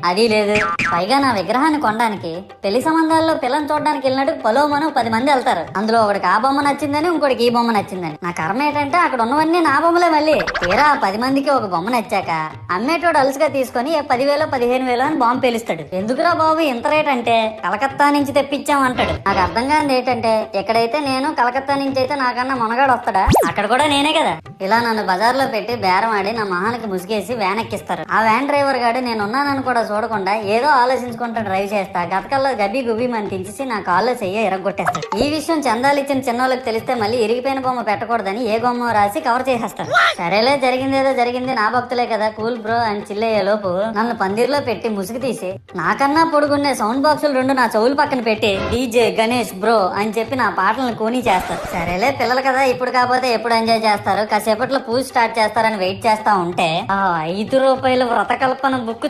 అది లేదు. పైగా నా విగ్రహాన్ని కొనడానికి పెళ్లి సంబంధాల్లో పిల్లని చూడడానికి వెళ్ళినట్టు పొలవమను 10 మంది వెళ్తారు. అందులో ఒకడికి ఆ బొమ్మ నచ్చిందని, ఇంకోటికి ఈ బొమ్మ నచ్చిందని. నా కర్మ ఏంటంటే అక్కడ ఉన్నవన్నీ నా బొమ్మలే. మళ్ళీ తీరా 10 మందికి ఒక బొమ్మ నచ్చాక అమ్మేటోడు అలుసుగా తీసుకొని 10,000 15,000 అని బాంబు పేలుస్తాడు. ఎందుకురా బాబు ఇంత రేట్ అంటే కలకత్తా నుంచి తెప్పించాం అంటాడు. నాకు అర్థం కానిది ఏంటంటే ఎక్కడైతే నేను కలకత్తా నుంచి అయితే నాకన్నా మొనగాడు వస్తాడా, అక్కడ కూడా నేనే కదా. ఇలా నన్ను బజార్లో పెట్టి బేరం ఆడి నా మొహానికి ముసుగేసి వ్యాన్ ఎక్కిస్తారు. ఆ వ్యాన్ డ్రైవర్ గాడు నేనున్నానని కూడా చూడకుండా ఏదో ఆలోచించుకుంటూ డ్రైవ్ చేస్తా గతకల్లో గబ్బి గుబ్బి అని తెంచేసి నా కాల్లో చెయ్యి ఎరగొట్టేస్తాడు. ఈ విషయం చందాలు ఇచ్చిన చిన్నోళ్ళకి తెలిస్తే మళ్ళీ ఇరిగిపోయిన బొమ్మ పెట్టకూడదని ఏ బొమ్మ రాసి కవర్ చేసేస్తాడు. సరేలే జరిగిందేదో జరిగింది, నా భక్తులే కదా కూల్ బ్రో అని చిల్లయ్యే లోపు నన్ను పందిర్లో పెట్టి ముసుగు తీసి నాకన్నా పొడుగున్నే సౌండ్ బాక్సులు 2 నా చెవులు పక్కన పెట్టి డీజే గణేష్ బ్రో అని చెప్పి నా పాటలను కూనీ చేస్తారు. సరేలే పిల్లలు కదా ఇప్పుడు కాకపోతే ఎప్పుడు ఎంజాయ్ చేస్తారు, కాసేపట్లో పూజ స్టార్ట్ చేస్తారని వెయిట్ చేస్తా ఉంటే 5 రూపాయల వ్రతకల్పన బుక్